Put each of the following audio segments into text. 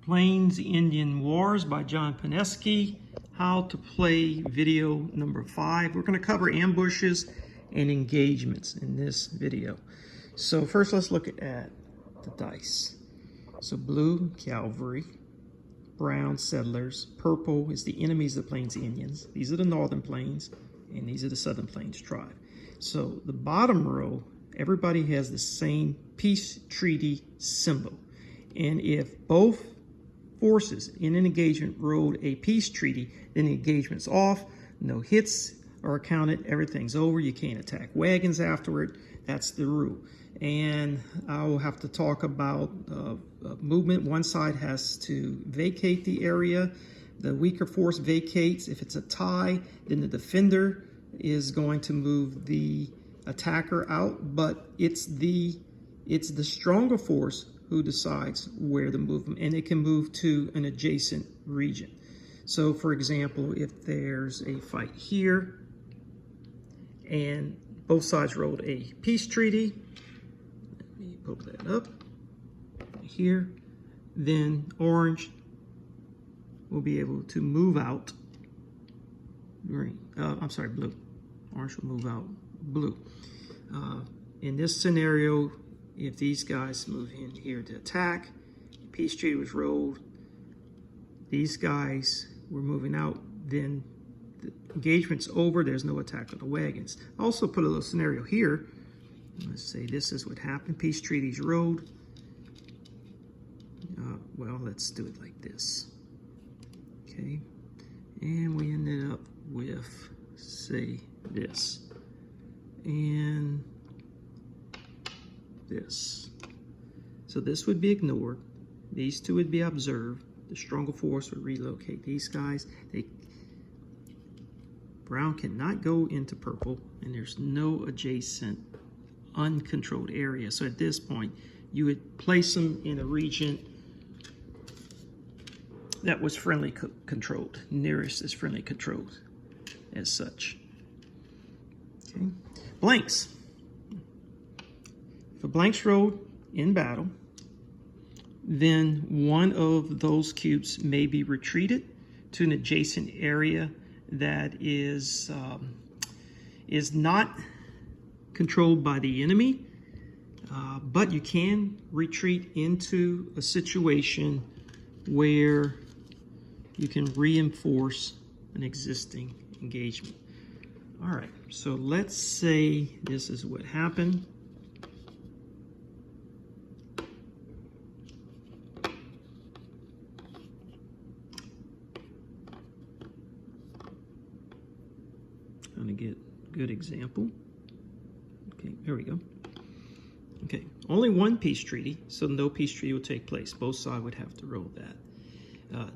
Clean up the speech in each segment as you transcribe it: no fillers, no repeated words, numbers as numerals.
Plains Indian Wars by John Pineski. How to play video number 5. We're going to cover ambushes and engagements in this video. So first let's look at the dice. So blue cavalry, brown settlers, purple is the enemies of the Plains Indians. These are the northern plains and these are the southern plains tribe. So the bottom row, everybody has the same peace treaty symbol. And if both forces in an engagement rolled a peace treaty, then the engagement's off, no hits are counted, everything's over, you can't attack wagons afterward. That's the rule. And I will have to talk about movement. One side has to vacate the area. The weaker force vacates. If it's a tie, then the defender is going to move the attacker out, but it's the stronger force who decides where the movement, and it can move to an adjacent region. So for example, if there's a fight here and both sides rolled a peace treaty, let me poke that up here, then orange will be able to move out green. I'm sorry, blue. Orange will move out blue. In this scenario, if these guys move in here to attack, peace treaty was rolled, these guys were moving out, then the engagement's over, there's no attack on the wagons. I also put a little scenario here. Let's say this is what happened, peace treaty's rolled. Well, let's do it like this. Okay, and we ended up with, say, this. And this. So this would be ignored. These two would be observed. The stronger force would relocate these guys. Brown cannot go into purple, and there's no adjacent uncontrolled area. So at this point, you would place them in a region that was friendly controlled. Nearest is friendly controlled as such. Okay. Blanks. If a blank's rolled in battle, then one of those cubes may be retreated to an adjacent area that is not controlled by the enemy, but you can retreat into a situation where you can reinforce an existing engagement. All right, so let's say this is what happened. Trying to get a good example. Okay, here we go. Okay, only one peace treaty, so no peace treaty will take place. Both sides would have to roll that.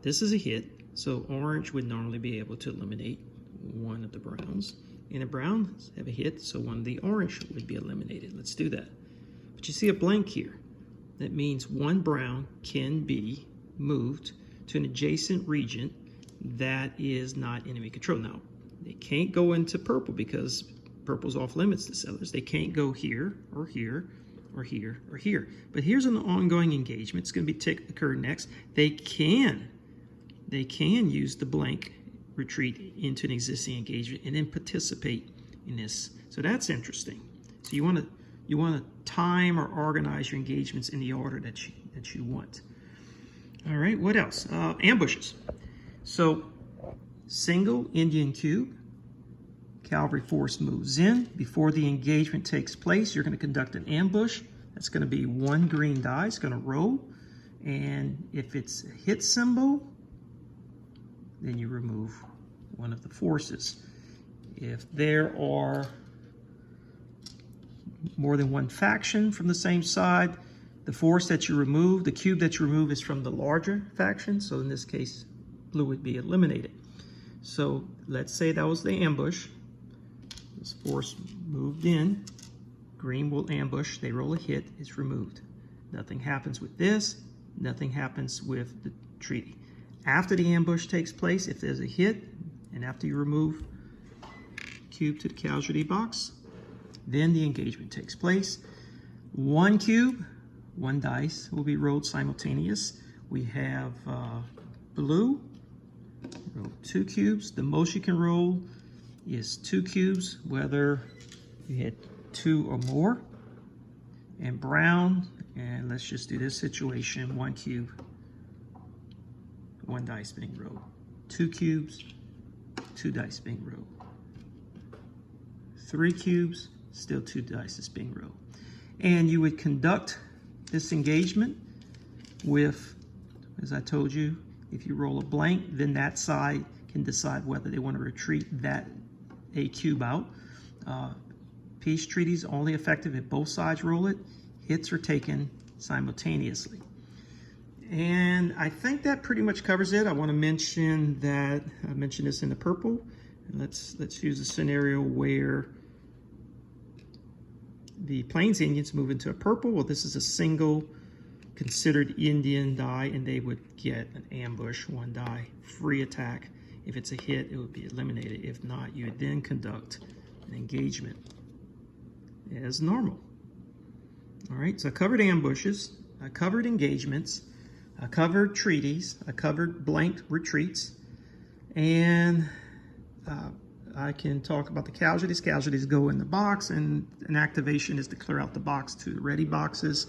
This is a hit, so orange would normally be able to eliminate one of the browns. And the browns have a hit, so one of the orange would be eliminated. Let's do that. But you see a blank here. That means one brown can be moved to an adjacent region that is not enemy control. Now, they can't go into purple because purple's off limits to settlers. They can't go here or here or here or here. But here's an ongoing engagement. It's going to be occur next. They can use the blank retreat into an existing engagement and then participate in this. So that's interesting. So you want to time or organize your engagements in the order that you want. All right, what else? Ambushes. So single Indian cube, cavalry force moves in. Before the engagement takes place, you're going to conduct an ambush. That's going to be one green die. It's going to roll. And if it's a hit symbol, then you remove one of the forces. If there are more than one faction from the same side, the force that you remove, the cube that you remove is from the larger faction. So in this case, blue would be eliminated. So let's say that was the ambush. This force moved in. Green will ambush. They roll a hit. It's removed. Nothing happens with this. Nothing happens with the treaty. After the ambush takes place, if there's a hit, and after you remove cube to the casualty box, then the engagement takes place. One cube, one dice will be rolled simultaneous. We have blue, roll 2 cubes. The most you can roll is 2 cubes, whether you hit 2 or more. And brown, and let's just do this situation, 1 cube, 1 dice being rolled. 2 cubes, 2 dice being rolled. 3 cubes, still 2 dice is being rolled. And you would conduct this engagement with, as I told you, if you roll a blank, then that side can decide whether they want to retreat that a cube out. Peace treaties only effective if both sides roll it. Hits are taken simultaneously. And I think that pretty much covers it. I want to mention that I mentioned this in the purple. And let's use a scenario where the Plains Indians move into a purple. Well, this is a single considered Indian die, and they would get an ambush, 1 die, free attack. If it's a hit, it would be eliminated. If not, you would then conduct an engagement as normal. All right, so I covered ambushes, I covered engagements, I covered treaties, I covered blank retreats, and I can talk about the casualties. Casualties go in the box, and an activation is to clear out the box to the ready boxes.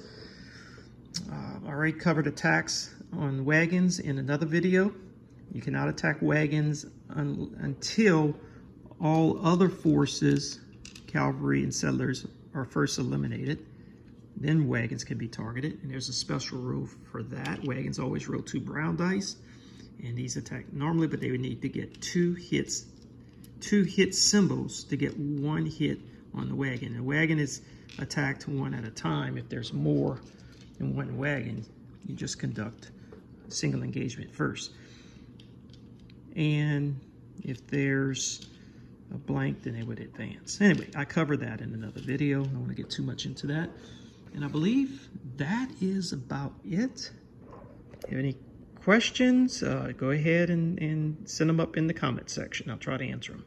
I already covered attacks on wagons in another video. You cannot attack wagons until all other forces, cavalry and settlers, are first eliminated. Then wagons can be targeted, and there's a special rule for that. Wagons always roll 2 brown dice, and these attack normally, but they would need to get 2 hits, 2 hit symbols to get 1 hit on the wagon. The wagon is attacked 1 at a time. If there's more than 1 wagon, you just conduct a single engagement first. And if there's a blank, then they would advance. Anyway, I covered that in another video. I don't want to get too much into that. And I believe that is about it. If you have any questions, go ahead and send them up in the comment section. I'll try to answer them.